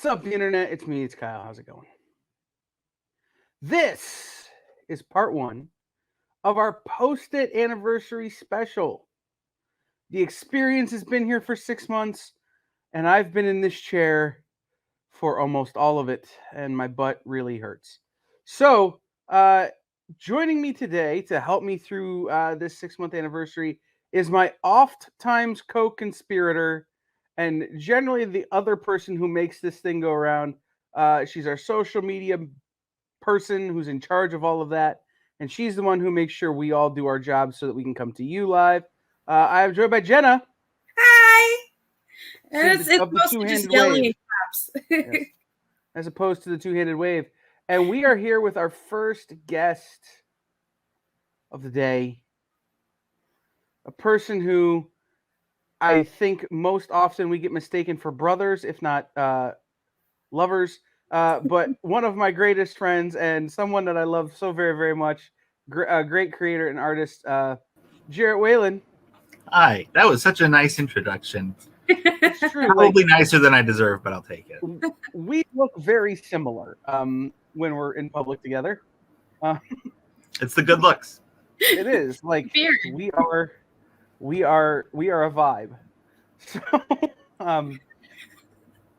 What's up, the internet? It's me, it's Kyle. How's it going? This is part one of our Post-it anniversary special. The experience has been here for 6 months, and I've been in this chair for almost all of it, and my butt really hurts. So, joining me today to help me through this 6-month anniversary is my oft-times co-conspirator, and generally the other person who makes this thing go around. She's our social media person who's in charge of all of that, and she's the one who makes sure we all do our jobs so that we can come to you live. I am joined by Jena. Hi. It's mostly just yelling and claps. Yes. As opposed to the two-handed wave. And we are here with our first guest of the day. A person who I think most often we get mistaken for brothers, if not lovers. But one of my greatest friends and someone that I love so very, very much. Great creator and artist, Jarett Walen. Hi, that was such a nice introduction. It's true. Probably nicer than I deserve, but I'll take it. We look very similar when we're in public together. It's the good looks. It is like Beard. we are a vibe. So,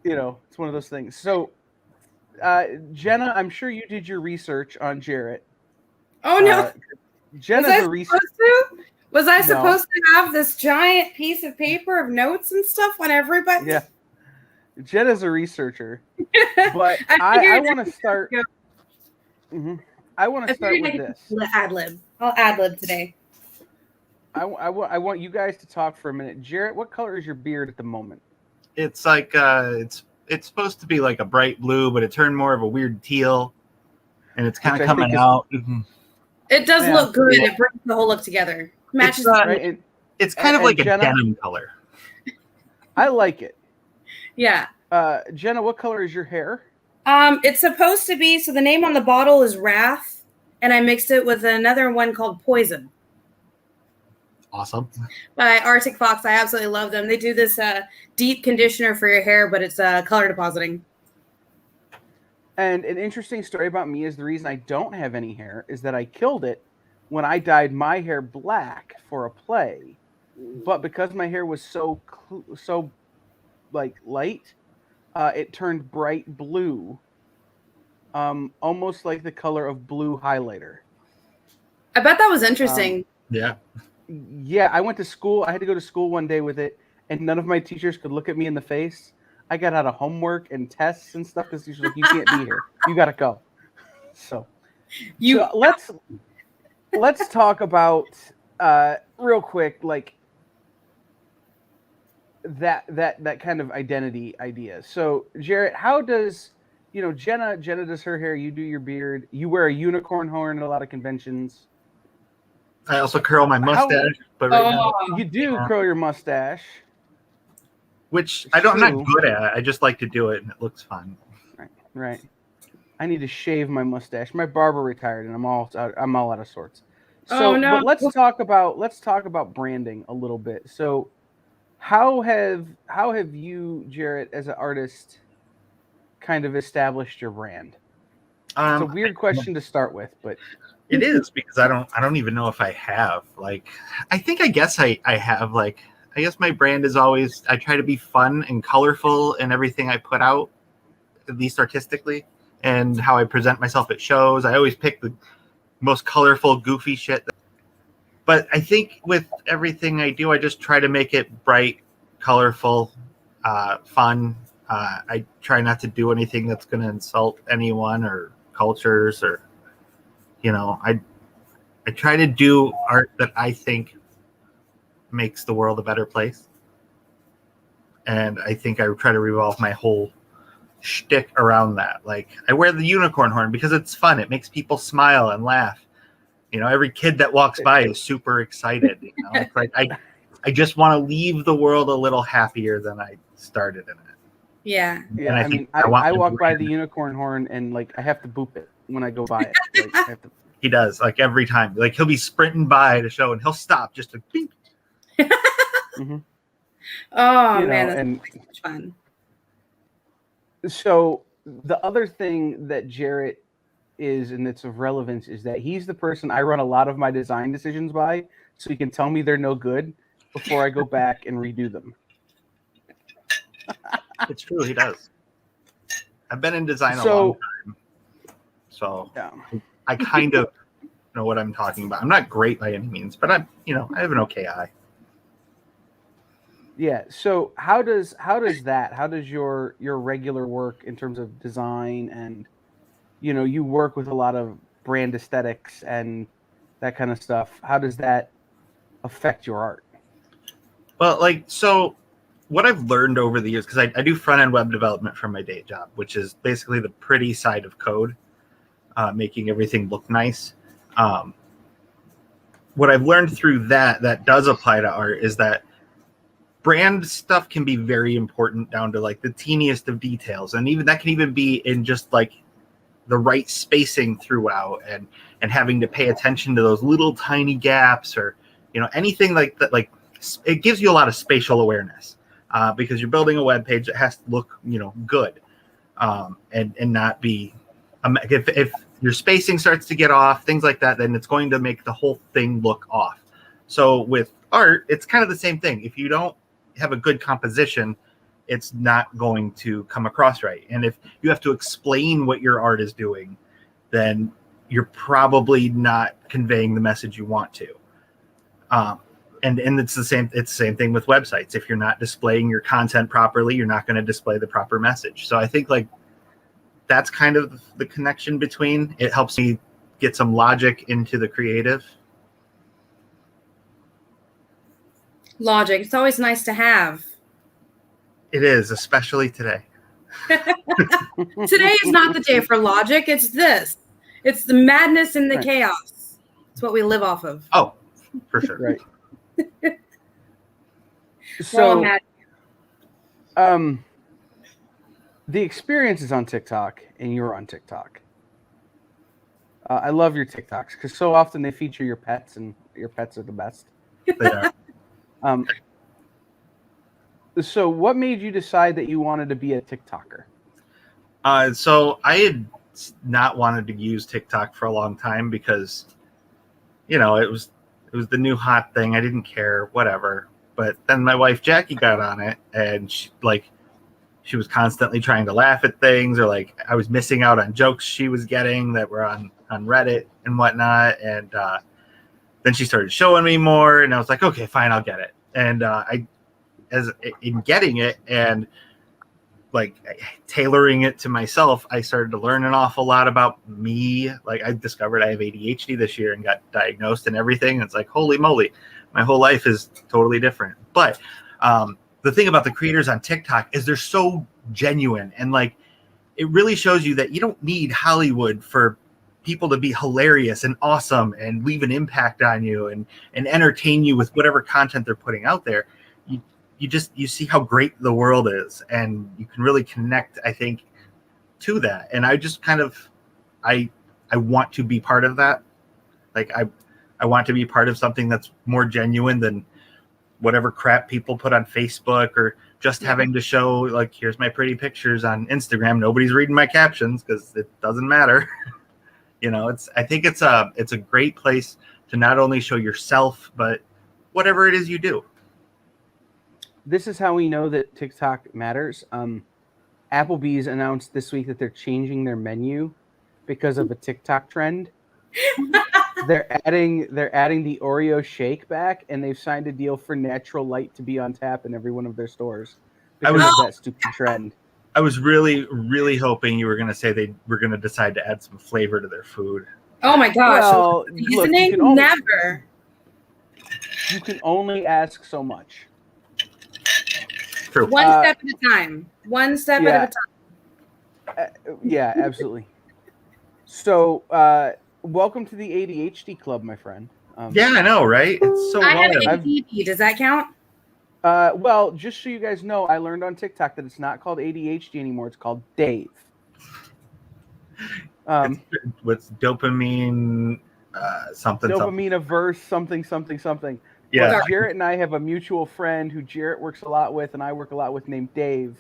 it's one of those things. So, Jena, I'm sure you did your research on Jarett. Oh no! Jena's a researcher. Was I supposed to have this giant piece of paper of notes and stuff on everybody? Yeah. Jena's a researcher. But I want to start. I want to start with this. Ad-lib. I'll ad-lib today. I want you guys to talk for a minute. Jarett, what color is your beard at the moment? It's like it's supposed to be like a bright blue, but it turned more of a weird teal, and it's kind of coming out. It does look good. It brings the whole look together. Matches. It's kind of like a denim color. I like it. Yeah. Jena, what color is your hair? It's supposed to be, so the name on the bottle is Wrath, and I mixed it with another one called Poison. Awesome. By Arctic Fox. I absolutely love them. They do this deep conditioner for your hair, but it's color depositing. And an interesting story about me is the reason I don't have any hair is that I killed it when I dyed my hair black for a play. But because my hair was so light, it turned bright blue, almost like the color of blue highlighter. I bet that was interesting. Yeah. Yeah, I went to school. I had to go to school one day with it, and none of my teachers could look at me in the face. I got out of homework and tests and stuff because teachers were like, "You can't be here. You got to go." So let's talk about real quick, like that kind of identity idea. So, Jarett, how does Jena does her hair? You do your beard. You wear a unicorn horn at a lot of conventions. I also curl my mustache, but right now you do curl your mustache, which I'm not good at. I just like to do it, and it looks fun. Right. I need to shave my mustache. My barber retired, and I'm all out of sorts. So, but let's talk about branding a little bit. So, how have you, Jarett, as an artist, kind of established your brand? It's a weird question to start with, but it is, because I don't even know if I have. Like, I guess I have. Like, I guess my brand is always, I try to be fun and colorful in everything I put out, at least artistically, and how I present myself at shows. I always pick the most colorful, goofy shit. But I think with everything I do, I just try to make it bright, colorful, fun. I try not to do anything that's going to insult anyone or cultures, or I try to do art that I think makes the world a better place. And I think I try to revolve my whole shtick around that. Like, I wear the unicorn horn because it's fun. It makes people smile and laugh. Every kid that walks by is super excited. It's like I just want to leave the world a little happier than I started in it. Yeah. Yeah. I mean, I walk by the unicorn horn and like I have to boop it when I go by it. Like, I have to... He does, like, every time. Like, he'll be sprinting by the show and he'll stop just to beep. Oh, man, that's so much fun. So the other thing that Jarett is, and it's of relevance, is that he's the person I run a lot of my design decisions by, so he can tell me they're no good before I go back and redo them. It's true, he does. I've been in design a long time, so yeah. I kind of know what I'm talking about. I'm not great by any means, but I have an okay eye. Yeah. So how does your regular work in terms of design and you work with a lot of brand aesthetics and that kind of stuff. How does that affect your art? Well, so what I've learned over the years, because I do front-end web development from my day job, which is basically the pretty side of code, making everything look nice. What I've learned through that does apply to art is that brand stuff can be very important down to like the teeniest of details. And even that can even be in just like the right spacing throughout and having to pay attention to those little tiny gaps or, anything like that. Like it gives you a lot of spatial awareness because you're building a web page that has to look, good and not be, if your spacing starts to get off, things like that, then it's going to make the whole thing look off. So with art, it's kind of the same thing. If you don't have a good composition, it's not going to come across right. And if you have to explain what your art is doing, then you're probably not conveying the message you want to. And it's the same thing with websites. If you're not displaying your content properly, you're not going to display the proper message. So I think like that's kind of the connection between. It helps me get some logic into the creative. Logic. It's always nice to have. It is, especially today. Today is not the day for logic. It's this. It's the madness and the chaos. It's what we live off of. Oh, for sure. Right. So, the experience is on TikTok, and you're on TikTok. I love your TikToks because so often they feature your pets, and your pets are the best. They are. So what made you decide that you wanted to be a TikToker? So I had not wanted to use TikTok for a long time because, it was the new hot thing. I didn't care, whatever. But then my wife Jackie got on it, and she was constantly trying to laugh at things, or like I was missing out on jokes she was getting that were on Reddit and whatnot. And then she started showing me more, and I was like, okay, fine, I'll get it. And in getting it and like tailoring it to myself, I started to learn an awful lot about me. Like I discovered I have ADHD this year and got diagnosed and everything. And it's like, holy moly, my whole life is totally different. But the thing about the creators on TikTok is they're so genuine, and like it really shows you that you don't need Hollywood for people to be hilarious and awesome and leave an impact on you and entertain you with whatever content they're putting out there. You see how great the world is, and you can really connect, I think, to that. And I just kind of, I want to be part of that. Like I want to be part of something that's more genuine than whatever crap people put on Facebook, or just having to show like, here's my pretty pictures on Instagram. Nobody's reading my captions because it doesn't matter. I think it's a great place to not only show yourself, but whatever it is you do. This is how we know that TikTok matters. Applebee's announced this week that they're changing their menu because of a TikTok trend. They're adding the Oreo shake back, and they've signed a deal for natural light to be on tap in every one of their stores because of that stupid trend. I was really, really hoping you were going to say they were going to decide to add some flavor to their food. Oh my gosh! Well, never. You can only ask so much. True. One step at a time. One step at a time. Yeah, absolutely. So, welcome to the ADHD club, my friend. Yeah, I know, right? It's so I long. have ADD. Does that count? Well, just so you guys know, I learned on TikTok that it's not called ADHD anymore. It's called Dave. What's dopamine? Something. Dopamine averse. Something. Yeah. Well, Jarett and I have a mutual friend who Jarett works a lot with, and I work a lot with, named Dave.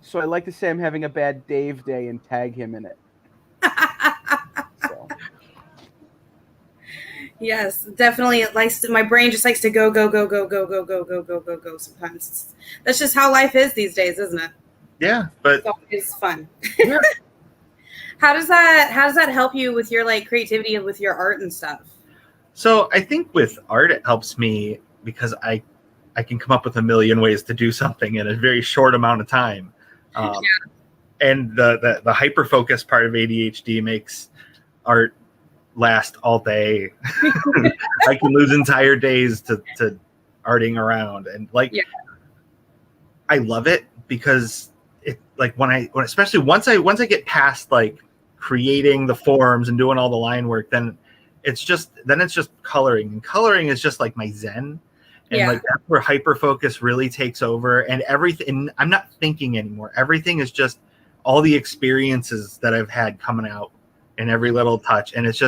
So I like to say I'm having a bad Dave day and tag him in it. So. Yes, definitely. It likes to, my brain just likes to go sometimes. That's just how life is these days, isn't it? Yeah, but It's always fun. yeah. How does that help you with your like creativity and with your art and stuff? So I think with art it helps me because I can come up with a million ways to do something in a very short amount of time. And the hyper focus part of ADHD makes art last all day. I can lose entire days to arting around, and I love it because it like when especially once I get past like creating the forms and doing all the line work, then it's just coloring, and coloring is just like my zen. And like that's where hyper focus really takes over, and everything. I'm not thinking anymore. Everything is just all the experiences that I've had coming out in every little touch, and it's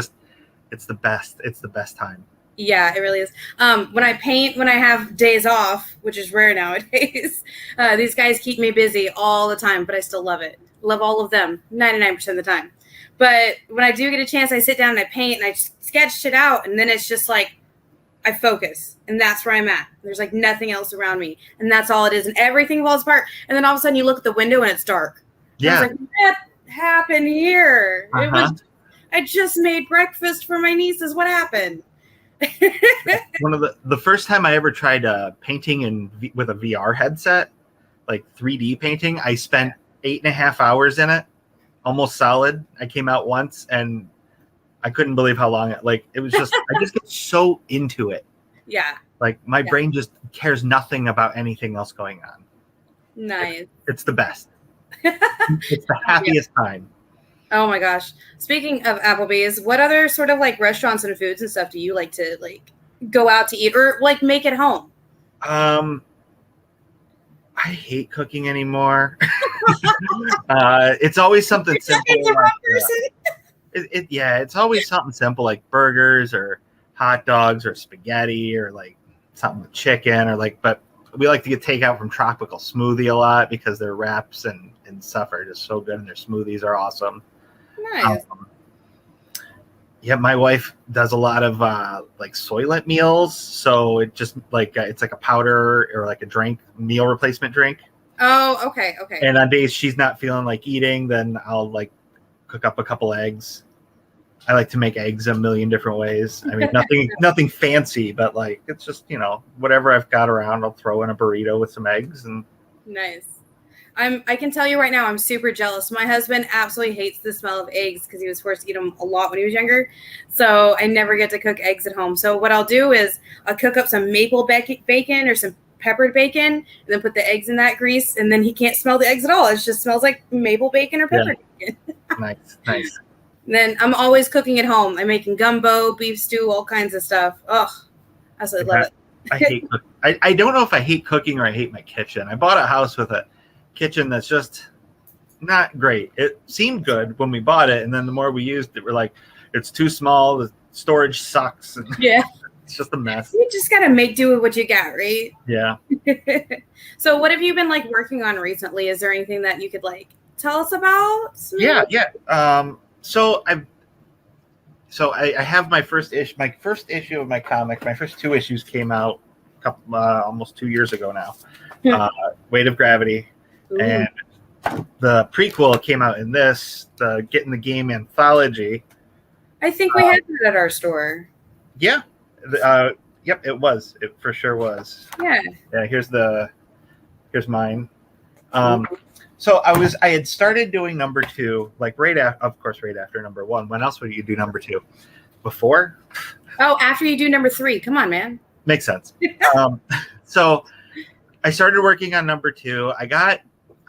the best. It's the best time. Yeah, it really is. When I paint, when I have days off, which is rare nowadays, these guys keep me busy all the time, but I still love it. Love all of them 99% of the time. But when I do get a chance, I sit down and I paint and I sketch shit out, and then it's just like I focus, and that's where I'm at. There's like nothing else around me, and that's all it is, and everything falls apart. And then all of a sudden, you look at the window and it's dark. Yeah. I was like, what happened here? Uh-huh. It was. I just made breakfast for my nieces. What happened? One of the first time I ever tried painting with a VR headset, like 3D painting, I spent 8.5 hours in it, almost solid. I came out once and I couldn't believe how long it was just I just get so into it. Yeah. Like my brain just cares nothing about anything else going on. Nice. It's the best. It's the happiest time. Oh my gosh. Speaking of Applebee's, what other sort of like restaurants and foods and stuff do you like to like go out to eat or like make at home? I hate cooking anymore. It's always something simple. It's always something simple like burgers or hot dogs or spaghetti or like something with chicken or like, but we like to get takeout from Tropical Smoothie a lot because their wraps and stuff are just so good and their smoothies are awesome. Nice. My wife does a lot of like Soylent meals, so it just like it's like a powder or like a drink, meal replacement drink. Oh, okay. And on days she's not feeling like eating, then I'll like cook up a couple eggs. I like to make eggs a million different ways. I mean, nothing fancy, but like it's just whatever I've got around, I'll throw in a burrito with some eggs and. Nice. I can tell you right now, I'm super jealous. My husband absolutely hates the smell of eggs because he was forced to eat them a lot when he was younger. So I never get to cook eggs at home. So what I'll do is I'll cook up some maple bacon or some peppered bacon and then put the eggs in that grease. And then he can't smell the eggs at all. It just smells like maple bacon or peppered bacon. Nice. Then I'm always cooking at home. I'm making gumbo, beef stew, all kinds of stuff. Oh, I absolutely love it. I hate cooking. I don't know if I hate cooking or I hate my kitchen. I bought a house with a kitchen that's just not great. It seemed good when we bought it, and then the more we used it, we're like, it's too small. The storage sucks. And yeah, it's just a mess. You just gotta make do with what you got, right? Yeah. So, what have you been like working on recently? Is there anything that you could like tell us about? Yeah. So I have my first issue of my comic. My first 2 issues came out almost 2 years ago now. Weight of Gravity. Ooh. And the prequel came out in the Get in the Game anthology. I think we had that at our store. Yeah. Yep, it was. It for sure was. Yeah. Yeah, here's mine. So I had started doing number 2, like right after number 1. When else would you do number 2? Before? Oh, after you do number 3. Come on, man. Makes sense. So I started working on number 2.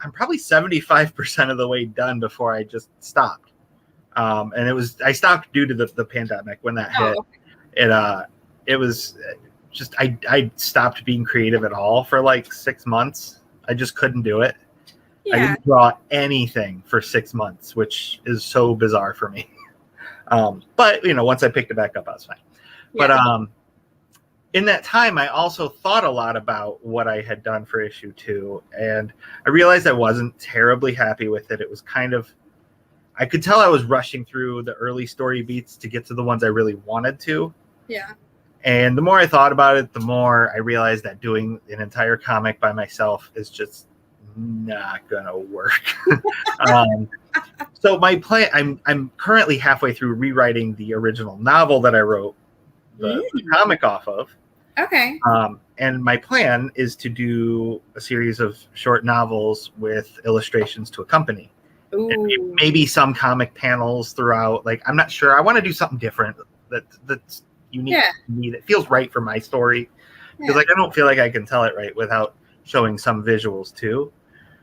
I'm probably 75% of the way done before I just stopped. And I stopped due to the pandemic when that hit. Okay. It was just, I stopped being creative at all for like 6 months. I just couldn't do it. Yeah. I didn't draw anything for 6 months, which is so bizarre for me. But once I picked it back up, I was fine. Yeah. But in that time, I also thought a lot about what I had done for issue 2, and I realized I wasn't terribly happy with it. It was kind of, I could tell I was rushing through the early story beats to get to the ones I really wanted to. Yeah. And the more I thought about it, the more I realized that doing an entire comic by myself is just not gonna work. So my plan, I'm currently halfway through rewriting the original novel that I wrote the comic off of. Okay. And my plan is to do a series of short novels with illustrations to accompany. And maybe some comic panels throughout. Like, I'm not sure. I want to do something different that's unique to me, that feels right for my story. Because like, I don't feel like I can tell it right without showing some visuals too.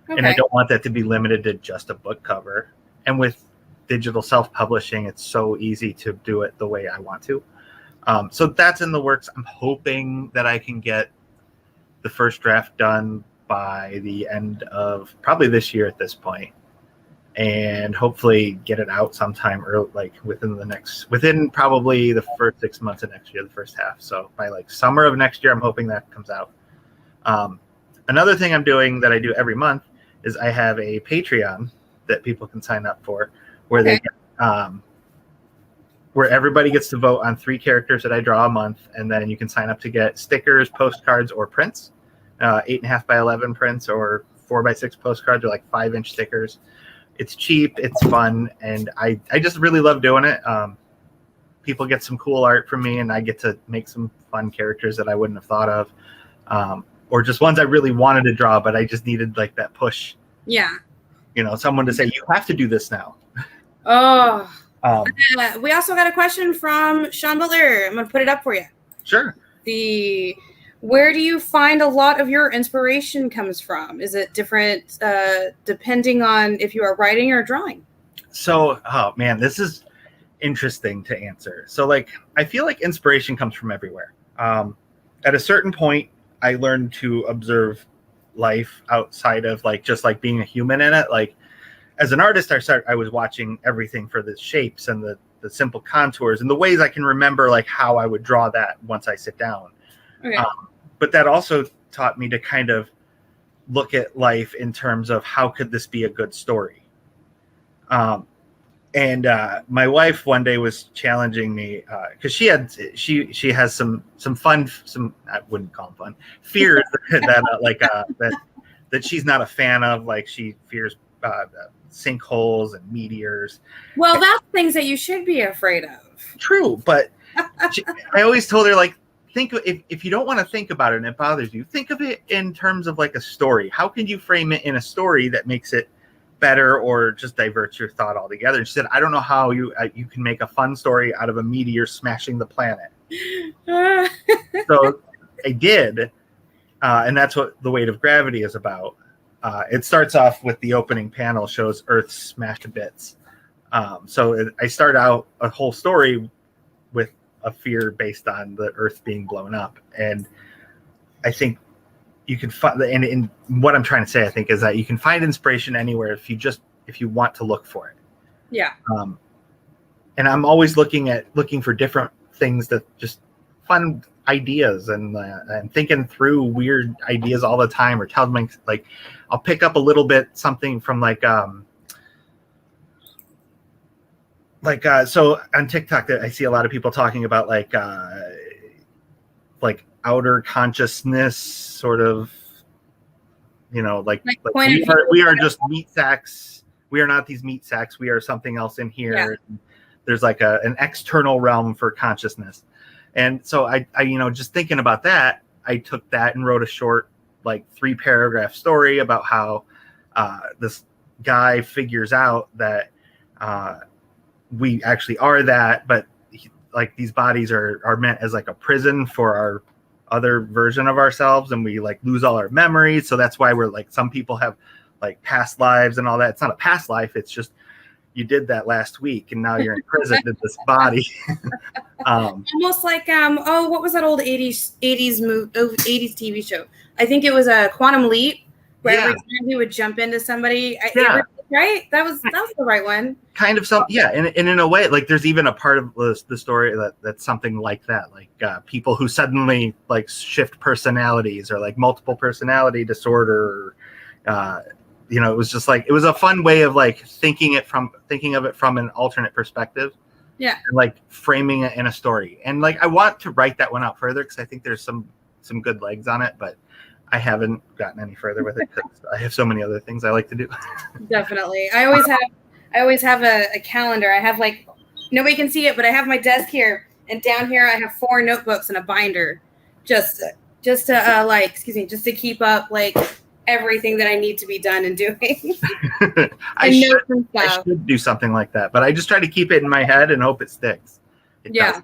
Okay. And I don't want that to be limited to just a book cover. And with digital self-publishing, it's so easy to do it the way I want to. So that's in the works. I'm hoping that I can get the first draft done by the end of probably this year at this point, and hopefully get it out sometime early, like within probably the first 6 months of next year, the first half. So by like summer of next year, I'm hoping that comes out. Another thing I'm doing that I do every month is I have a Patreon that people can sign up for, where they get, where everybody gets to vote on 3 characters that I draw a month, and then you can sign up to get stickers, postcards, or prints, 8.5 by 11 prints, or 4 by 6 postcards, or like 5-inch stickers. It's cheap, it's fun, and I just really love doing it. People get some cool art from me, and I get to make some fun characters that I wouldn't have thought of, or just ones I really wanted to draw, but I just needed like that push. Yeah. You know, someone to say, you have to do this now. Oh. We also got a question from Sean Butler. I'm going to put it up for you. Sure. Where do you find a lot of your inspiration comes from? Is it different depending on if you are writing or drawing? So, oh man, this is interesting to answer. So like, I feel like inspiration comes from everywhere. At a certain point, I learned to observe life outside of like just like being a human in it. Like, as an artist, I was watching everything for the shapes and the simple contours and the ways I can remember like how I would draw that once I sit down. Okay. But that also taught me to kind of look at life in terms of how could this be a good story. And my wife one day was challenging me because she has some fun, I wouldn't call them fun, fears that she's not a fan of. Like, she fears sinkholes and meteors. Well, that's things that you should be afraid of. True, but I always told her, like, think if you don't want to think about it and it bothers you, think of it in terms of like a story. How can you frame it in a story that makes it better or just diverts your thought altogether? And she said, I don't know how you can make a fun story out of a meteor smashing the planet. So I did, and that's what The Weight of Gravity is about. It starts off with the opening panel shows Earth smashed to bits. I start out a whole story with a fear based on the Earth being blown up. And I think you can find, and what I'm trying to say, I think, is that you can find inspiration anywhere if you want to look for it. Yeah. And I'm always looking for different things, that just fun ideas, and thinking through weird ideas all the time, or tell them, like, I'll pick up a little bit something from so on TikTok I see a lot of people talking about like outer consciousness, sort of, like we are just meat sacks. We are not these meat sacks. We are something else in here. Yeah. There's like an external realm for consciousness. And so I just thinking about that, I took that and wrote a short, like 3-paragraph story about how this guy figures out that we actually are that, but like these bodies are meant as like a prison for our other version of ourselves, and we like lose all our memories. So that's why we're like, some people have like past lives and all that. It's not a past life. It's just, you did that last week and now you're in prison in this body. Almost like what was that old 80s TV show? I think it was a Quantum Leap, where every time he would jump into somebody, it right? That was the right one. Kind of some, yeah, and in a way, like there's even a part of the story that's something like that, like people who suddenly like shift personalities or like multiple personality disorder. It was just like it was a fun way of like thinking of it from an alternate perspective. Yeah, and like framing it in a story, and like I want to write that one out further because I think there's some good legs on it, but I haven't gotten any further with it because I have so many other things I like to do. definitely. I always have a calendar. I have like nobody can see it, but I have my desk here, and down here I have 4 notebooks and a binder, just to keep up like everything that I need to be done and doing. I should do something like that, but I just try to keep it in my head and hope it sticks. Yeah.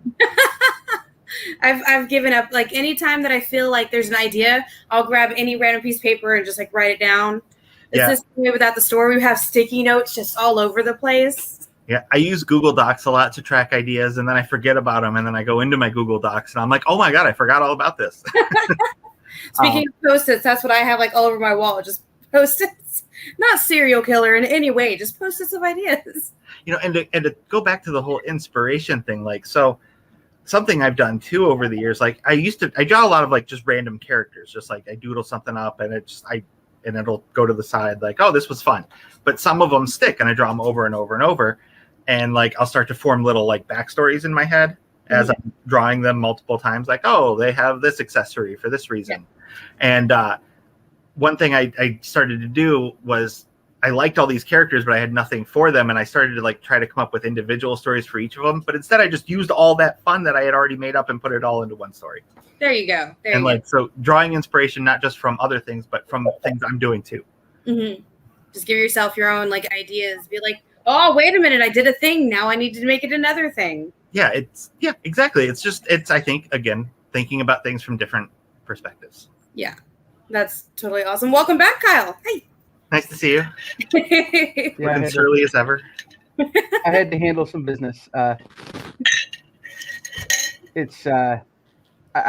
I've given up. Like anytime that I feel like there's an idea, I'll grab any random piece of paper and just like write it down. It's this way without the store. We have sticky notes just all over the place. Yeah, I use Google Docs a lot to track ideas, and then I forget about them, and then I go into my Google Docs, and I'm like, oh my God, I forgot all about this. Speaking of Post-its, that's what I have like all over my wall. Just Post-its. Not serial killer in any way, just Post-its of ideas. And to go back to the whole inspiration thing, like, so something I've done too over the years, like I draw a lot of like just random characters, just like I doodle something up and it'll go to the side like, oh, this was fun. But some of them stick and I draw them over and over and over. And like, I'll start to form little like backstories in my head as I'm drawing them multiple times, like, oh, they have this accessory for this reason. Yeah. And one thing I started to do was I liked all these characters, but I had nothing for them. And I started to like try to come up with individual stories for each of them. But instead I just used all that fun that I had already made up and put it all into one story. There you go. So drawing inspiration, not just from other things, but from things I'm doing too. Mm-hmm. Just give yourself your own like ideas. Be like, oh, wait a minute. I did a thing. Now I need to make it another thing. Yeah, exactly. It's I think, again, thinking about things from different perspectives. Yeah, that's totally awesome. Welcome back, Kyle. Hey. Nice to see you. Looking surly as ever. I had to handle some business. I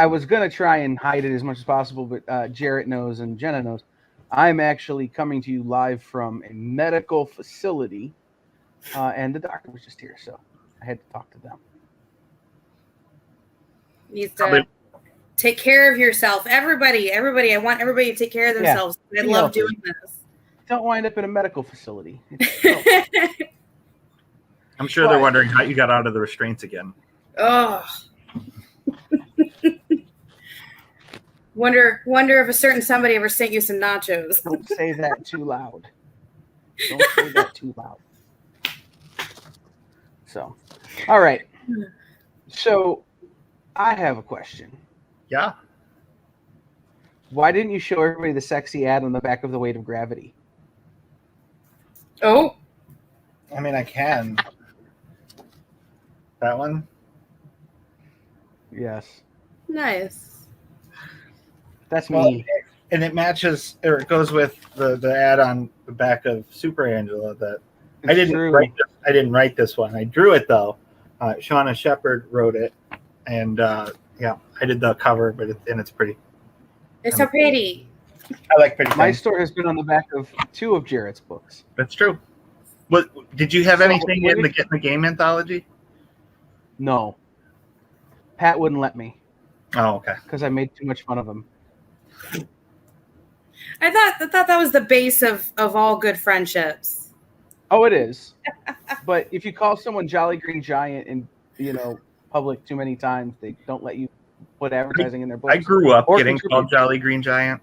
was going to try and hide it as much as possible, but Jarett knows and Jena knows. I'm actually coming to you live from a medical facility, and the doctor was just here, so I had to talk to them. Needs to take care of yourself. Everybody. I want everybody to take care of themselves. Yeah. I love doing this. Don't wind up in a medical facility. I'm sure they're wondering how you got out of the restraints again. Oh. Wonder if a certain somebody ever sent you some nachos. Don't say that too loud. Don't say that too loud. So, all right. So, I have a question. Yeah. Why didn't you show everybody the sexy ad on the back of The Weight of Gravity? Oh. I mean, I can. That one? Yes. Nice. That's me. And it matches, or it goes with the ad on the back of Super Angela that I didn't write this one. I drew it though. Shauna Shepard wrote it, and I did the cover, but it's pretty. It's so pretty. I like pretty. My story has been on the back of 2 of Jarett's books. That's true. What did you have anything in the Get in the Game anthology? No. Pat wouldn't let me. Oh, okay. Because I made too much fun of him. I thought that was the base of all good friendships. Oh, it is. But if you call someone Jolly Green Giant in public too many times, they don't let you put advertising in their books. I grew up getting called Jolly Green Giant.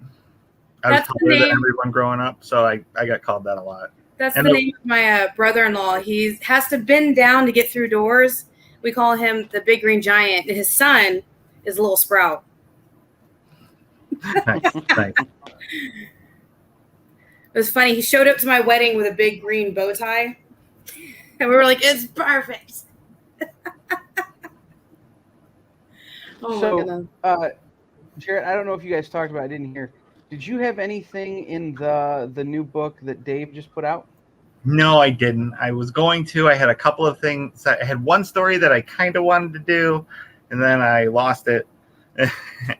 I was taller than everyone growing up, so I got called that a lot. That's the name of my brother-in-law. He has to bend down to get through doors. We call him the Big Green Giant, and his son is Little Sprout. Nice. It was funny. He showed up to my wedding with a big green bow tie, and we were like, "It's perfect." My goodness. Jarett, I don't know if you guys talked about it. I didn't hear. Did you have anything in the new book that Dave just put out? No, I didn't. I was going to. I had a couple of things. I had one story that I kind of wanted to do, and then I lost it.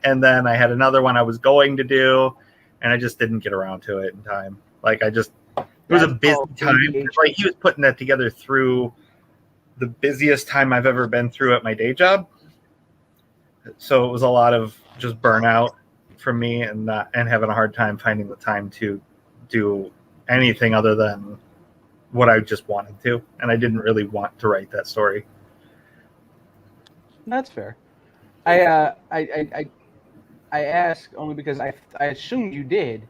And then I had another one I was going to do, and I just didn't get around to it in time. Like It was a That's busy called time. ADHD. Like he was putting that together through the busiest time I've ever been through at my day job. So it was a lot of just burnout from me and having a hard time finding the time to do anything other than what I just wanted to. And I didn't really want to write that story. That's fair. I ask only because I assumed you did,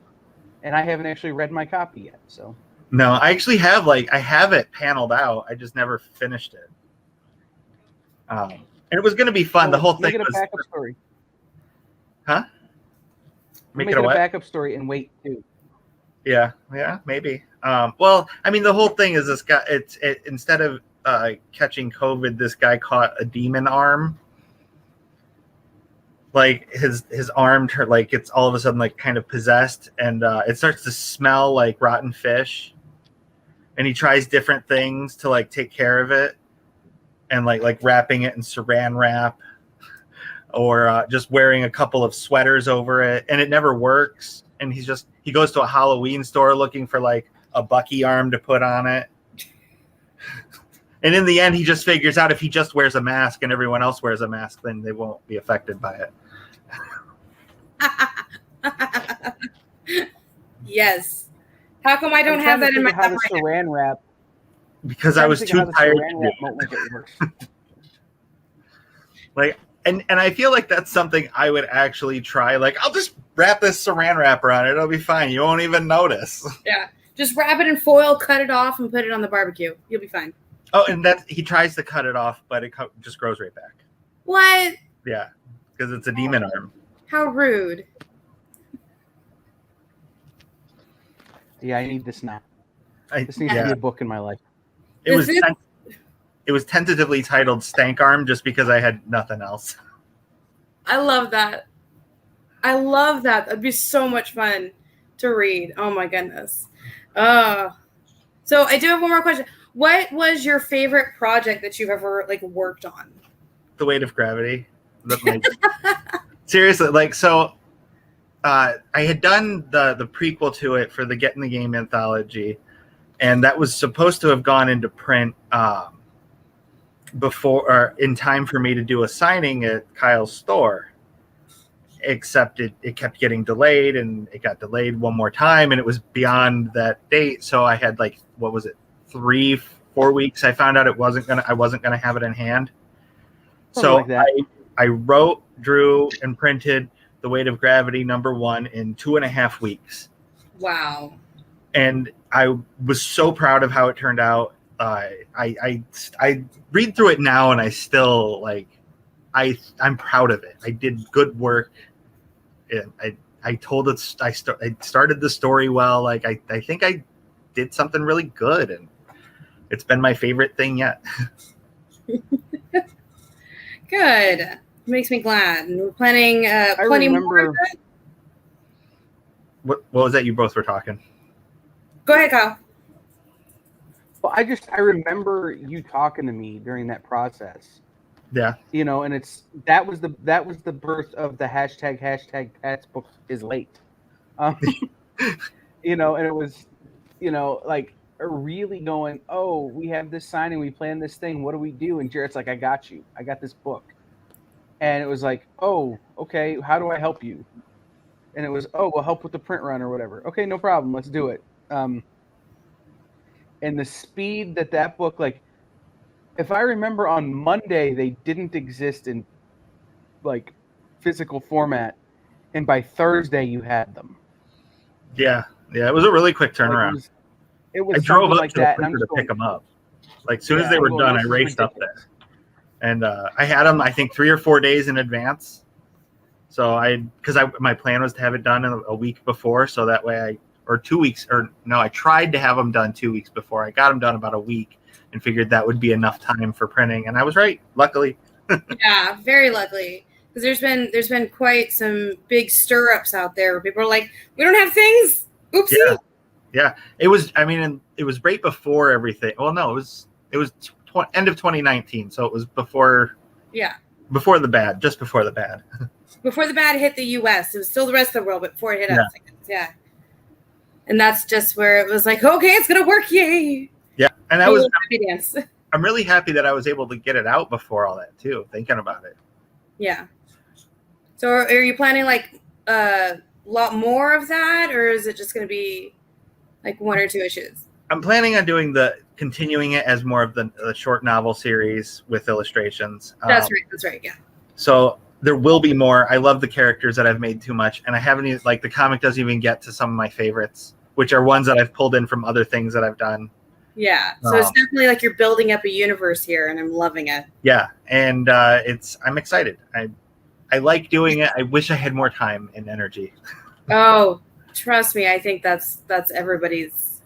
and I haven't actually read my copy yet. So No, I actually have I have it paneled out. I just never finished it. And it was going to be fun. The whole thing make it a was backup story. Huh? Make it a backup story and wait too. Yeah, maybe. Well, I mean, the whole thing is this guy. Instead of catching COVID, this guy caught a demon arm. Like his arm, like it's all of a sudden like kind of possessed, and it starts to smell like rotten fish. And he tries different things to like take care of it, and like wrapping it in Saran wrap, or just wearing a couple of sweaters over it, and it never works. And he goes to a Halloween store looking for like a Bucky arm to put on it. And in the end, he just figures out if he just wears a mask and everyone else wears a mask, then they won't be affected by it. Yes. How come I don't have that in my how the Saran wrap? Because I was too tired to do it. Like, and I feel like that's something I would actually try. Like, I'll just wrap this Saran wrapper on it. It'll be fine. You won't even notice. Yeah. Just wrap it in foil, cut it off, and put it on the barbecue. You'll be fine. Oh, and he tries to cut it off, but it just grows right back. What? Yeah, because it's a demon arm. How rude. Yeah, I need this now. This needs to be a book in my life. It was tentatively titled Stank Arm just because I had nothing else. I love that. That'd be so much fun to read. Oh my goodness. So I do have one more question. What was your favorite project that you've ever worked on? The Weight of Gravity. Seriously, so I had done the prequel to it for the Get in the Game anthology, and that was supposed to have gone into print before or in time for me to do a signing at Kyle's store. Except it kept getting delayed, and it got delayed one more time, and it was beyond that date. So I had 3-4 weeks. I found out I wasn't gonna have it in hand. So I wrote, drew, and printed The Weight of Gravity #1 in 2.5 weeks. Wow. And I was so proud of how it turned out. I read through it now, and I still I'm proud of it. I did good work. I told it. I started the story well. I think I did something really good, and it's been my favorite thing yet. Good. Makes me glad. And we're planning plenty more of that. What was that? You both were talking. Go ahead, Kyle. Well, I remember you talking to me during that process. Yeah. And that was the birth of the hashtag Pat's book is late. And it was, really going, oh, we have this signing, we planned this thing, what do we do? And Jarett's like, I got you. I got this book. And it was like, oh, okay, how do I help you? And it was, oh, we'll help with the print run or whatever. Okay, no problem, let's do it. And the speed that book, if I remember, on Monday they didn't exist in physical format, and by Thursday you had them. Yeah, it was a really quick turnaround. I drove up to the printer to pick them up. As soon as they were done, I raced up there, and I had them, I think, 3 or 4 days in advance. So my plan was to have it done a week before, so that way or 2 weeks, I tried to have them done 2 weeks before. I got them done about a week and figured that would be enough time for printing, and I was right, luckily. Yeah, very luckily, because there's been quite some big stir-ups out there where people are like, we don't have things. Oopsie. Yeah. It was right before everything. Well, no, it was end of 2019, so it was before. Yeah. Before the bad, just before the bad. Before the bad hit the U.S., it was still the rest of the world, but before it hit us. Yeah. And that's just where it was like, okay, it's gonna work, yay! Yeah, and happy dance. I'm really happy that I was able to get it out before all that too. Thinking about it. Yeah. So are you planning like a lot more of that, or is it just gonna be like 1 or 2 issues? I'm planning on continuing it as more of the short novel series with illustrations. That's right. Yeah. So there will be more. I love the characters that I've made too much, and I haven't even, like, the comic doesn't even get to some of my favorites, which are ones that I've pulled in from other things that I've done. Yeah. So it's definitely like you're building up a universe here, and I'm loving it. Yeah, and I'm excited. I like doing it. I wish I had more time and energy. Oh, trust me, I think that's everybody's.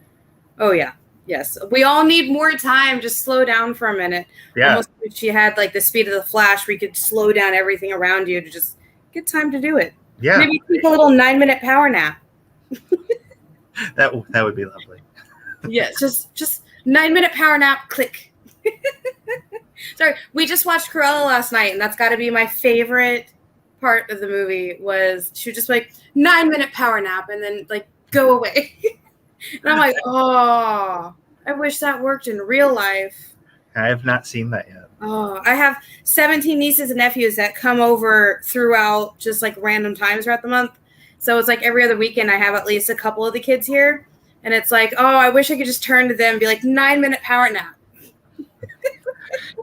Oh yeah. Yes, we all need more time. Just slow down for a minute. Yeah. Almost if you had like the speed of the Flash, we could slow down everything around you to just get time to do it. Yeah. Maybe take a little 9-minute power nap. That would be lovely. Yes, just 9-minute power nap. Click. Sorry, we just watched Cruella last night, and that's got to be my favorite part of the movie. Was she would just like 9-minute power nap and then like go away. And I'm like, oh, I wish that worked in real life. I have not seen that yet. Oh, I have 17 nieces and nephews that come over throughout just like random times throughout the month. So it's like every other weekend I have at least a couple of the kids here. And it's like, oh, I wish I could just turn to them and be like, 9-minute power nap.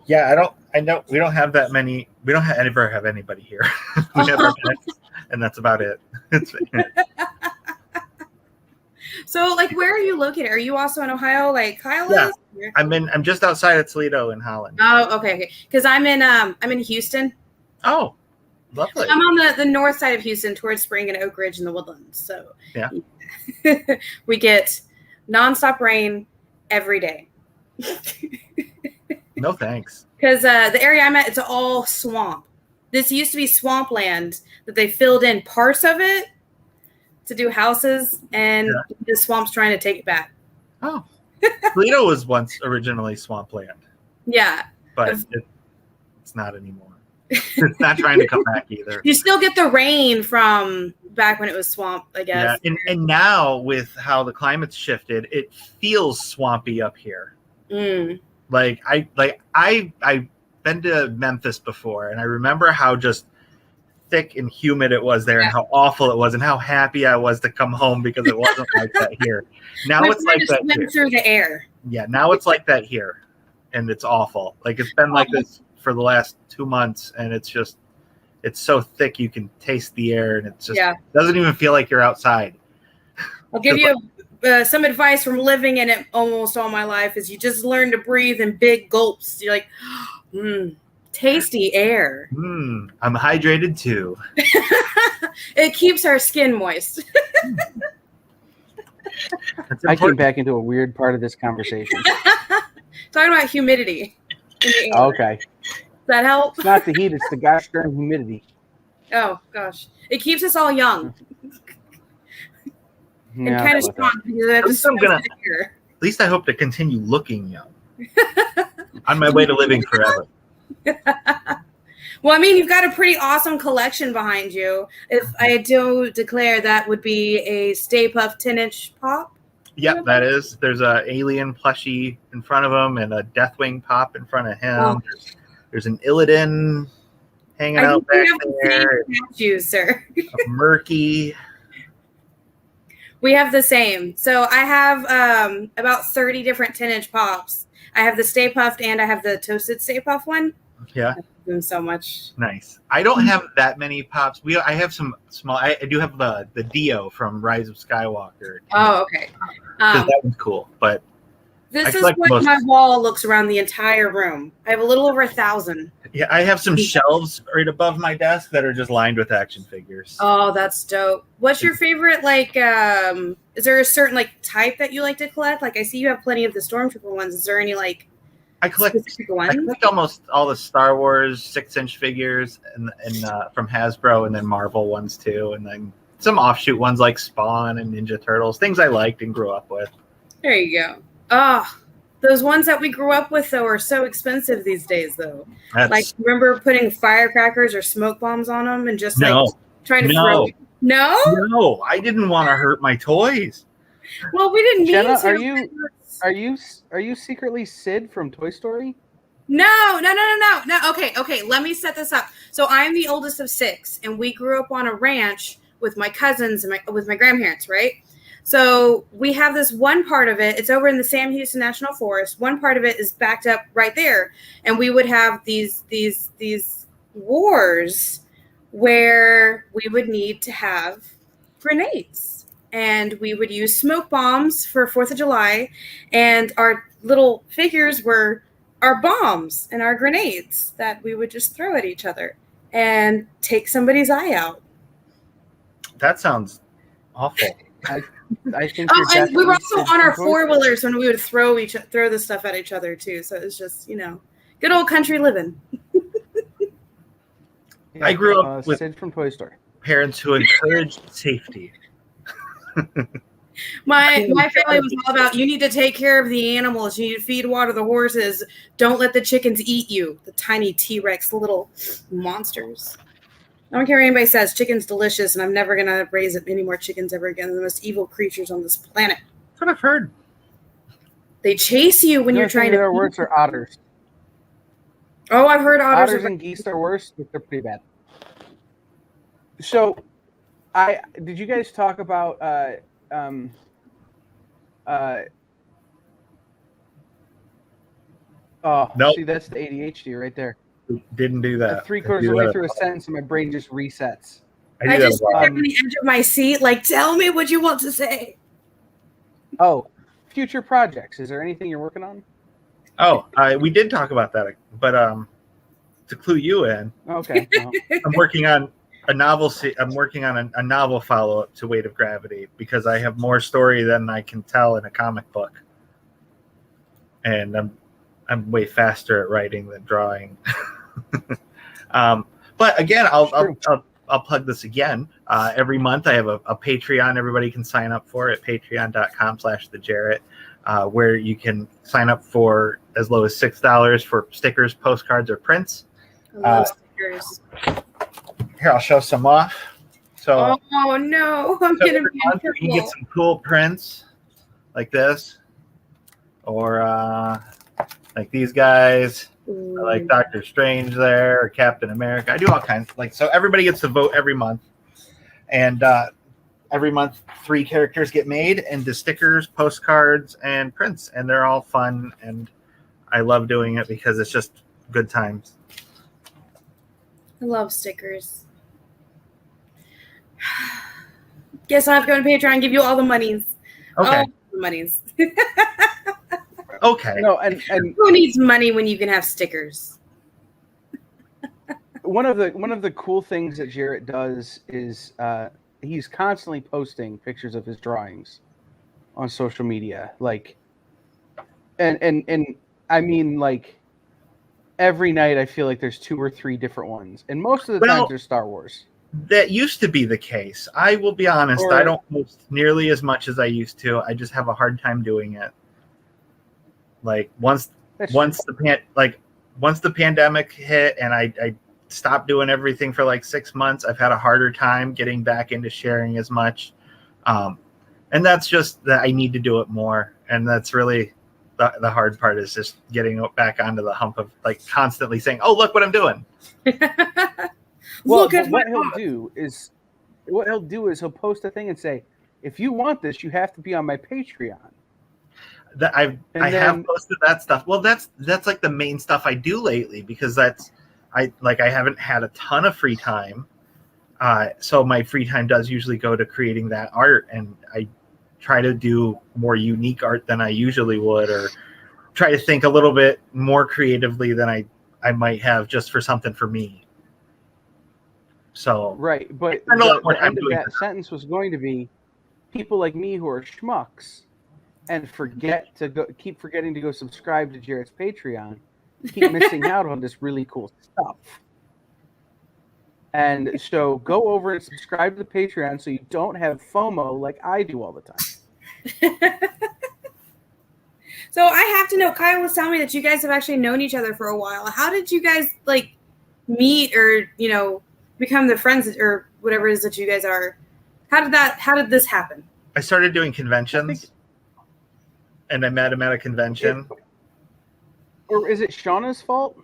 Yeah, I know we don't have that many. We don't ever have anybody here. We have our pets, and that's about it. So, like, where are you located? Are you also in Ohio, like Kyle is? Yeah, I'm just outside of Toledo in Holland. Oh, okay. Because I'm in Houston. Oh, lovely. I'm on the north side of Houston, towards Spring and Oak Ridge and the Woodlands. So yeah, we get nonstop rain every day. No thanks. Because the area I'm at, it's all swamp. This used to be swampland that they filled in parts of it to do houses, and the swamp's trying to take it back. Oh, Toledo was once originally swampland. Yeah, but it's not anymore. It's not trying to come back either. You still get the rain from back when it was swamp, I guess. Yeah, and now with how the climate's shifted, it feels swampy up here. Like I've been to Memphis before, and I remember how just thick and humid it was there, and how awful it was, and how happy I was to come home because it wasn't like that here. Now it's like that here. Through the air. Yeah, now it's like that here, and it's awful. Like it's been like this for the last 2 months, and it's so thick you can taste the air, and it's just doesn't even feel like you're outside. I'll give you some advice from living in it almost all my life is you just learn to breathe in big gulps. You're like, tasty air. I'm hydrated too. It keeps our skin moist. I came back into a weird part of this conversation. Talking about humidity. In the air. Okay. Does that help? It's not the heat, it's the gosh darn humidity. Oh, gosh. It keeps us all young. And kind of strong. At least I hope to continue looking young. On my way to living forever. Well, I mean, you've got a pretty awesome collection behind you. If I do declare that would be a Stay Puft 10-inch pop. Yep, that is. There's a alien plushie in front of him and a Deathwing pop in front of him. Oh. There's an Illidan hanging out back there. Statues, sir. A Murky. We have the same. So I have about 30 different 10-inch pops. I have the Stay Puft and I have the Toasted Stay Puft one. Yeah. I love them so much. Nice. I don't have that many pops. I have some small. I do have the Dio from Rise of Skywalker. Oh, okay. That one's cool. But this is what my wall looks around the entire room. I have a little over 1,000. Yeah, I have some shelves right above my desk that are just lined with action figures. Oh, that's dope. What's your favorite, like, is there a certain, like, type that you like to collect? Like, I see you have plenty of the Stormtrooper ones. Is there any, like, I collect almost all the Star Wars 6-inch figures and from Hasbro, and then Marvel ones, too. And then some offshoot ones like Spawn and Ninja Turtles, things I liked and grew up with. There you go. Oh, those ones that we grew up with, though, are so expensive these days, though. Like, remember putting firecrackers or smoke bombs on them and just, like, trying to throw them? No? No, I didn't want to hurt my toys. Well, we didn't Jenna, mean to. are you secretly Sid from Toy Story? No. Okay. Let me set this up. So I'm the oldest of 6, and we grew up on a ranch with my cousins and with my grandparents, right? So we have this one part of it. It's over in the Sam Houston National Forest. One part of it is backed up right there, and we would have these wars where we would need to have grenades, and we would use smoke bombs for 4th of July, and our little figures were our bombs and our grenades that we would just throw at each other and take somebody's eye out. That sounds awful. I think. Oh, and we were also Sid on our from Toy Story. 4-wheelers when we would throw the stuff at each other too. So it's just, good old country living. Yeah, I grew up with Sid from Toy Story. parents who encouraged safety. My family was all about, you need to take care of the animals. You need to feed, water the horses. Don't let the chickens eat you. The tiny T-Rex little monsters. I don't care what anybody says. Chicken's delicious, and I'm never going to raise any more chickens ever again. They're the most evil creatures on this planet. That's what I've heard. They chase you when you're trying to. Their words are otters. Oh, I've heard otters. Otters and geese are worse, but they're pretty bad. So, did you guys talk about Nope. See, that's the ADHD right there. Didn't do that. 3/4 of the way through a sentence and my brain just resets. I just sit on the edge of my seat, like, tell me what you want to say. Oh, future projects. Is there anything you're working on? Oh, we did talk about that, but to clue you in, Okay. Well, I'm working on a novel. I'm working on a novel follow-up to Weight of Gravity because I have more story than I can tell in a comic book, and I'm way faster at writing than drawing. But again, I'll plug this again. Every month I have a Patreon. Everybody can sign up for at patreon.com/thejarett, where you can sign up for as low as $6 for stickers, postcards, or prints. I love stickers. Here, I'll show some off. So, oh no, I'm so gonna every be month you can get some cool prints like this, or like these guys. I like Doctor Strange there, or Captain America. I do all kinds. So everybody gets to vote every month, and every month 3 characters get made into stickers, postcards, and prints, and they're all fun. And I love doing it because it's just good times. I love stickers. Guess I'll have to go to Patreon and give you all the monies. Okay. All the monies. Okay. no, and Who needs money when you can have stickers? one of the cool things that Jarett does is he's constantly posting pictures of his drawings on social media, and I mean, every night I feel like there's 2 or 3 different ones, and most of the times they're Star Wars. That used to be the case. I will be honest. I don't post nearly as much as I used to. I just have a hard time doing it. Once the pandemic hit and I stopped doing everything for 6 months, I've had a harder time getting back into sharing as much. And that's just that I need to do it more. And that's really the hard part, is just getting back onto the hump of constantly saying, oh, look what I'm doing. Well, what he'll do is he'll post a thing and say, if you want this, you have to be on my Patreon. That I have posted that stuff. Well, that's the main stuff I do lately, because I haven't had a ton of free time. So my free time does usually go to creating that art, and I try to do more unique art than I usually would, or try to think a little bit more creatively than I might have just for something for me. So right, but the end of that sentence was going to be, people like me who are schmucks and keep forgetting to go subscribe to Jarett's Patreon, keep missing out on this really cool stuff. And so go over and subscribe to the Patreon so you don't have FOMO like I do all the time. So I have to know, Kyle was telling me that you guys have actually known each other for a while. How did you guys meet, or become the friends or whatever it is that you guys are? How did this happen? I started doing conventions, and I met him at a convention. Or is it Shauna's fault?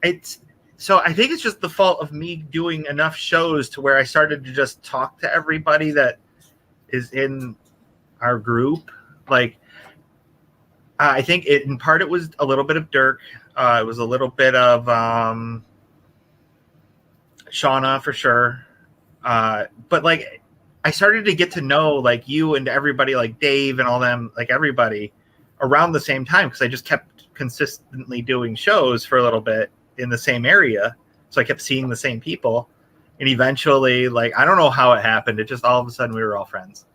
It's so I think it's just the fault of me doing enough shows to where I started to just talk to everybody that is in our group. Like, I think in part it was a little bit of Dirk. It was a little bit of Shauna for sure. But like, I started to get to know like you and everybody, like Dave and all them, like everybody around the same time, because I just kept consistently doing shows for a little bit in the same area. So I kept seeing the same people. And eventually, like, I don't know how it happened. It just all of a sudden we were all friends.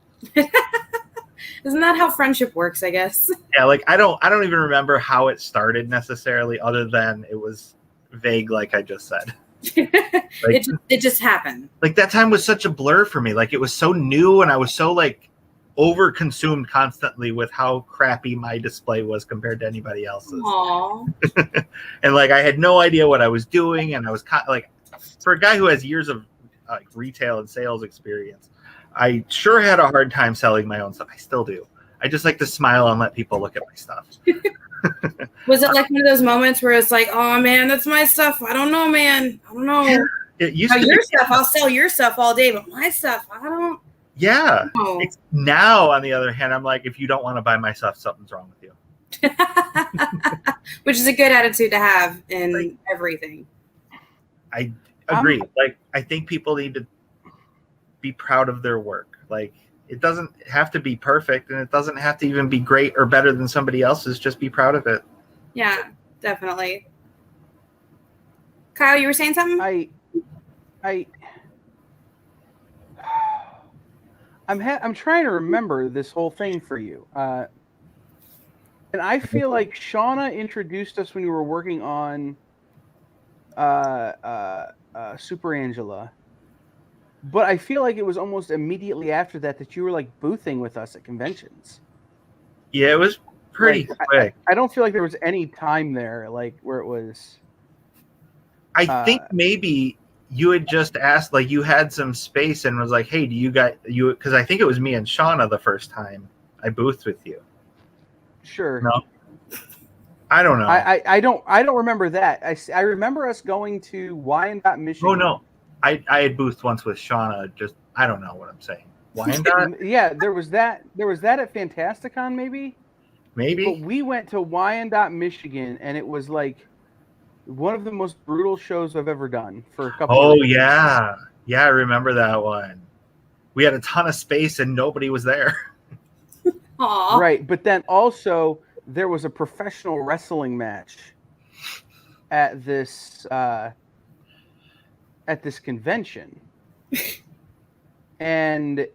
Isn't that how friendship works, I guess? Yeah, like I don't even remember how it started necessarily, other than it was vague, like I just said. Like, it just happened. Like that time was such a blur for me. Like it was so new, and I was so like over consumed constantly with how crappy my display was compared to anybody else's. Aww. And like I had no idea what I was doing, and I was like, for a guy who has years of retail and sales experience, I sure had a hard time selling my own stuff. I still do. I just like to smile and let people look at my stuff. Was it like one of those moments where it's like, oh man, that's my stuff. I don't know, man. I don't know. It used now, to your be, stuff, I'll sell your stuff all day, but my stuff, I don't. Yeah. know. Now, on the other hand, I'm like, if you don't want to buy my stuff, something's wrong with you. Which is a good attitude to have in Like, everything. I agree. Like, I think people need to be proud of their work. Like, it doesn't have to be perfect, and it doesn't have to even be great or better than somebody else's. Just be proud of it. Yeah, definitely. Kyle, you were saying something? I'm trying to remember this whole thing for you. And I feel like Shauna introduced us when you were working on Super Angela. But I feel like it was almost immediately after that you were like boothing with us at conventions. Yeah, it was pretty quick. I don't feel like there was any time there like where it was. I think maybe you had just asked, like you had some space and was like, hey, do you got you? Because I think it was me and Shauna the first time I boothed with you. Sure. No. I don't know. I don't remember that. I remember us going to Wyandotte, Michigan. Oh no. I had boothed once with Shauna. Just I don't know what I'm saying. Wyandotte? Yeah, there was that at Fantasticon maybe. Maybe. But we went to Wyandotte, Michigan, and it was like one of the most brutal shows I've ever done for a couple. Oh yeah, yeah, I remember that one. We had a ton of space and nobody was there. Aww. Right, but then also there was a professional wrestling match at this convention, and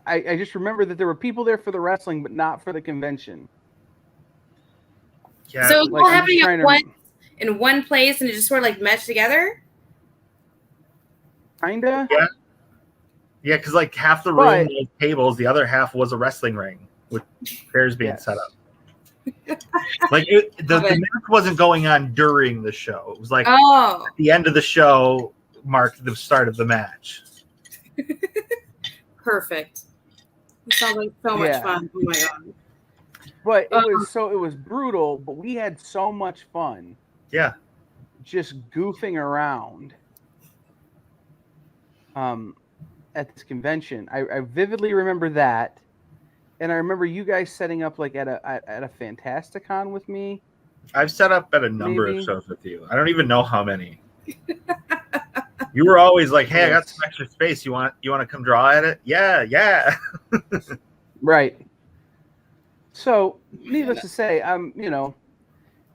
I just remember that there were people there for the wrestling, but not for the convention. Yeah, so it was like, all happening in one place, and it just sort of like meshed together. Kinda. Yeah. Yeah, because like half the room was tables, the other half was a wrestling ring with chairs being set up. Like the match wasn't going on during the show. It was like at the end of the show marked the start of the match. Perfect. It sounds like so much fun. Oh my god. But it was brutal, but we had so much fun. Yeah. Just goofing around. At this convention. I vividly remember that. And I remember you guys setting up like at a Fantasticon with me. I've set up at a number of shows with you. I don't even know how many. You were always like, "Hey, I got some extra space. You want to come draw at it?" Yeah. Right. So, needless to say,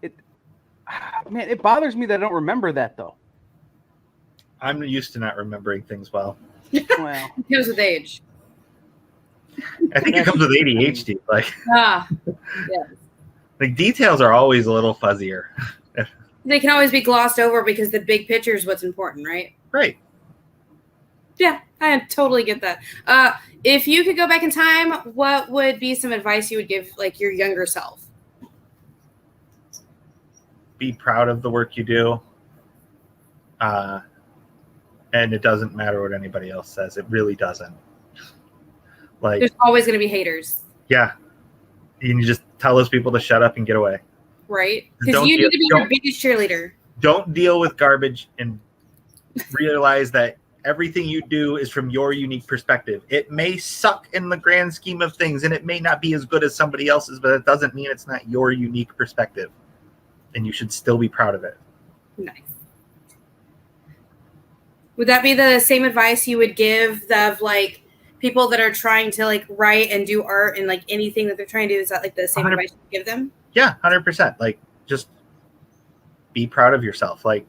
it bothers me that I don't remember that though. I'm used to not remembering things well. Well, it comes with age. I think it comes with ADHD. Like, yeah. Like details are always a little fuzzier. They can always be glossed over because the big picture is what's important, right? Right. Yeah, I totally get that. If you could go back in time, what would be some advice you would give like your younger self? Be proud of the work you do. and it doesn't matter what anybody else says. It really doesn't. Like, There's always going to be haters, yeah, you just tell those people to shut up and get away. right? Because you need to be your biggest cheerleader. Don't deal with garbage and realize that everything you do is from your unique perspective. It may suck in the grand scheme of things, and it may not be as good as somebody else's, but it doesn't mean it's not your unique perspective. And you should still be proud of it. Nice. Would that be the same advice you would give the like people that are trying to like write and do art and like anything that they're trying to do? Is that like the same advice you give them? Yeah, 100%. Like, just be proud of yourself. Like,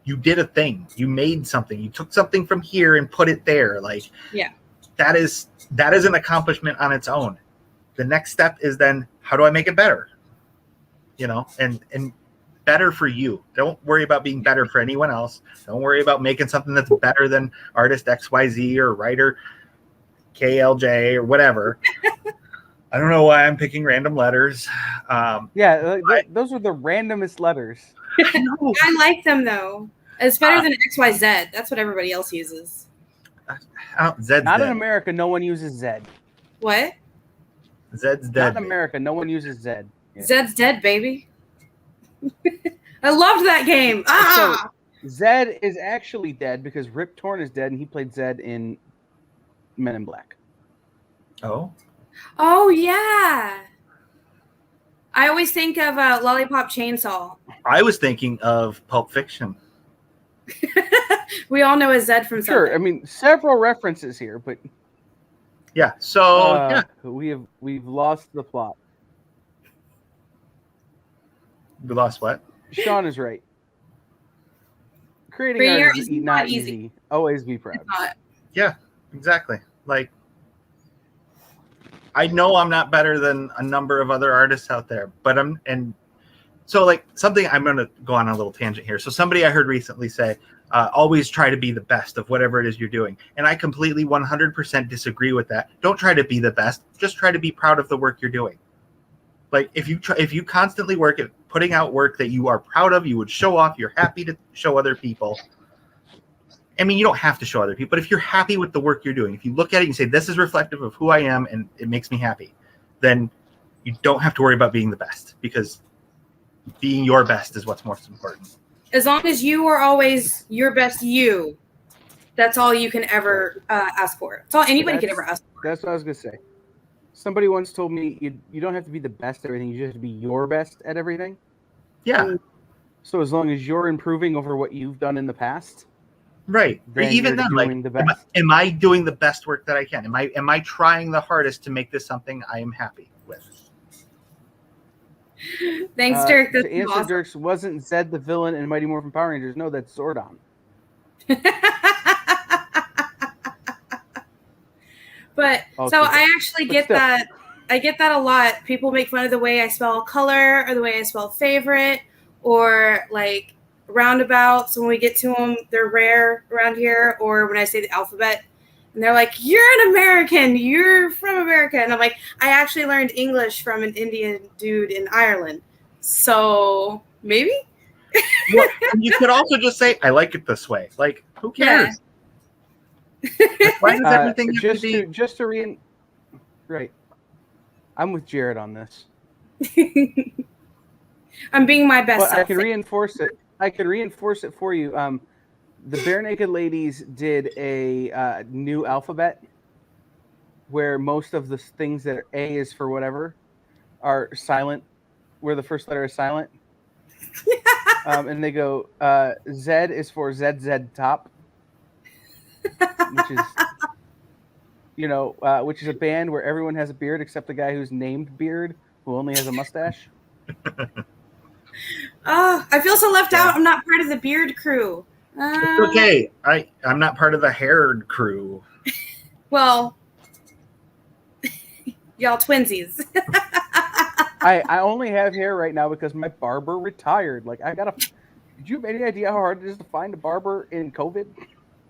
you did a thing. You made something. You took something from here and put it there. Like, yeah, that is an accomplishment on its own. The next step is then, how do I make it better? You know, and better for you. Don't worry about being better for anyone else. Don't worry about making something that's better than artist XYZ or writer KLJ or whatever. I don't know why I'm picking random letters. Those are the randomest letters. I like them though. It's better than XYZ. That's what everybody else uses. Zed's not dead. In America, no one uses Zed. What? Zed's dead. Not in America, no one uses Zed. Yeah. Zed's dead, baby. I loved that game. So, Zed is actually dead because Rip Torn is dead, and he played Zed in Men in Black. Oh. Oh yeah. I always think of Lollipop Chainsaw. I was thinking of Pulp Fiction. We all know a Zed from something. Sure, I mean several references here, but yeah. So we've lost the plot. We lost what? Sean is right. Creating art is not easy. Always be proud. Yeah, exactly. Like, I know I'm not better than a number of other artists out there, but I'm going to go on a little tangent here. So somebody I heard recently say, always try to be the best of whatever it is you're doing. And I completely 100% disagree with that. Don't try to be the best. Just try to be proud of the work you're doing. Like, if you constantly work at putting out work that you are proud of, you would show off, you're happy to show other people. I mean, you don't have to show other people, but if you're happy with the work you're doing, if you look at it and say, this is reflective of who I am and it makes me happy, then you don't have to worry about being the best, because being your best is what's most important. As long as you are always your best you, that's all you can ever ask for. That's all anybody can ever ask for. That's what I was going to say. Somebody once told me you don't have to be the best at everything. You just have to be your best at everything. Yeah. So as long as you're improving over what you've done in the past. Right. Even then, like, am I doing the best work that I can? Am I trying the hardest to make this something I am happy with? Thanks, Dirk. To answer awesome. Dirk's, wasn't Zed the villain in Mighty Morphin Power Rangers? No, that's Zordon. But okay. So I actually get that. I get that a lot. People make fun of the way I spell color or the way I spell favorite or like roundabouts. When we get to them, they're rare around here. Or when I say the alphabet, and they're like, "You're an American. You're from America." And I'm like, I actually learned English from an Indian dude in Ireland. So maybe. Well, you could also just say, "I like it this way." Like, who cares? Yeah. Like, why does everything have to be right? I'm with Jarett on this. I'm being my best. But I can reinforce it. I can reinforce it for you. The Bare Naked Ladies did a new alphabet where most of the things that are A is for whatever are silent, where the first letter is silent. And they go, Z is for ZZ Top, which is, which is a band where everyone has a beard except the guy who's named Beard, who only has a mustache. I feel so left out. I'm not part of the beard crew. It's okay. I'm not part of the haired crew. Well, y'all twinsies. I only have hair right now because my barber retired. Like, did you have any idea how hard it is to find a barber in COVID?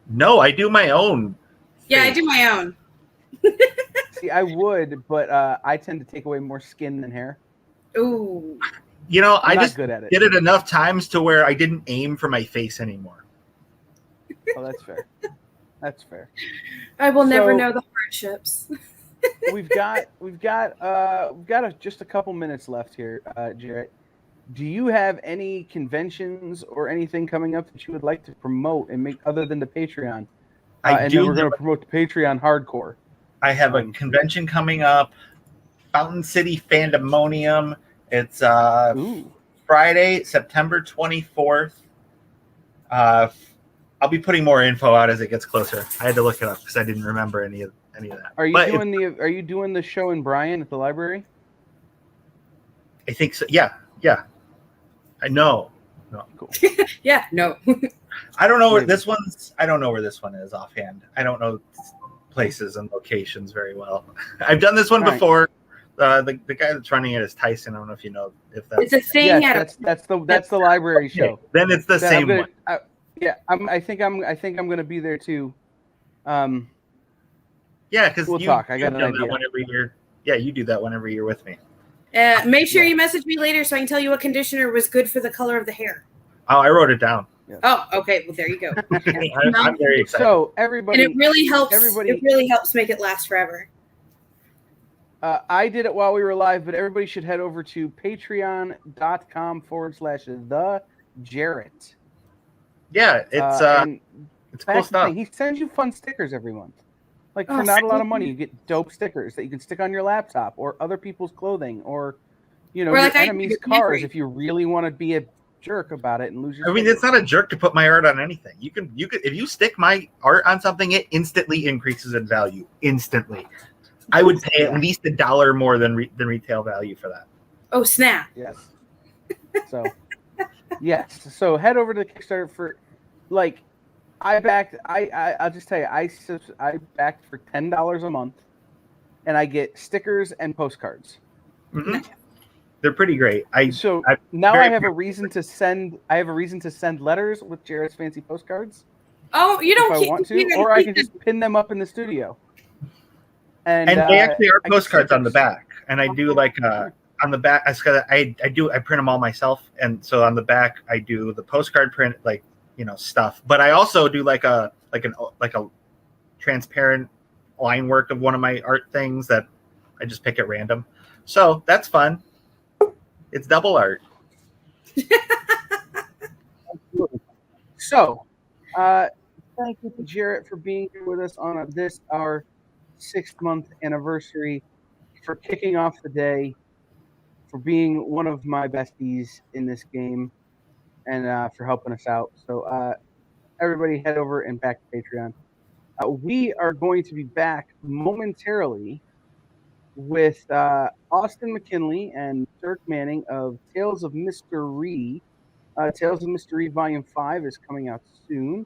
No, I do my own. Yeah, I do my own. See, I would, but I tend to take away more skin than hair. Ooh. I just did it enough times to where I didn't aim for my face anymore. Oh, that's fair. That's fair. I will never So- know the hardships. We've got just a couple minutes left here, Jarett. Do you have any conventions or anything coming up that you would like to promote and make other than the Patreon? And then we're going to promote the Patreon hardcore. I have a convention coming up, Fountain City Fandemonium. It's Friday, September 24th. I'll be putting more info out as it gets closer. I had to look it up because I didn't remember any of that. Are you doing the show in Bryan at the library? I think so. Yeah. I know. No. Cool. Yeah, no. I don't know where this one's. I don't know where this one is offhand. I don't know places and locations very well. I've done this one before. The guy that's running it is Tyson. I don't know if you know if that's. It's a thing. Yes, that's the library show. Then it's the same one. I think I'm going to be there too. Yeah, because we'll talk. I got an idea. One every year. Yeah, you do that one every year with me. Make sure you message me later so I can tell you what conditioner was good for the color of the hair. Oh, I wrote it down. Yeah. Oh, okay. Well, there you go. I'm very excited. So everybody, and it really helps. It really helps make it last forever. I did it while we were live, but everybody should head over to patreon.com/the-Jarett. Yeah, it's cool stuff. He sends you fun stickers every month. Like for not a lot of money, you get dope stickers that you can stick on your laptop or other people's clothing or your enemy's cars if you really want to be a jerk about it and lose your. I mean, it's not a jerk to put my art on anything. You could if you stick my art on something, it instantly increases in value. Instantly, I would pay at least $1 more than retail value for that. Oh snap! Yes. So, yes. So head over to the Kickstarter for, like, I'll just tell you, I backed for $10 a month, and I get stickers and postcards. Mm-hmm. They're pretty great. I have a reason to send. I have a reason to send letters with Jared's fancy postcards. Oh, you don't. If I want to, or I can just pin them up in the studio. And they actually are postcards on the back, and I do like on the back. I print them all myself, and so on the back I do the postcard print, like, stuff. But I also do like a transparent line work of one of my art things that I just pick at random. So that's fun. It's double art. So, thank you to Jarett for being here with us on our 6th-month anniversary, for kicking off the day, for being one of my besties in this game, and for helping us out. So everybody head over and back to Patreon. We are going to be back momentarily with Austin McKinley and Dirk Manning of Tales of Mystery. Tales of Mystery Volume 5 is coming out soon,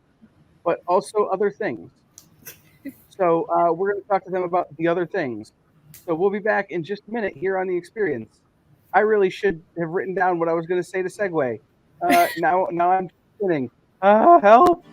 but also other things. So we're going to talk to them about the other things. So we'll be back in just a minute here on The Experience. I really should have written down what I was going to say to segue. Now I'm kidding. Help!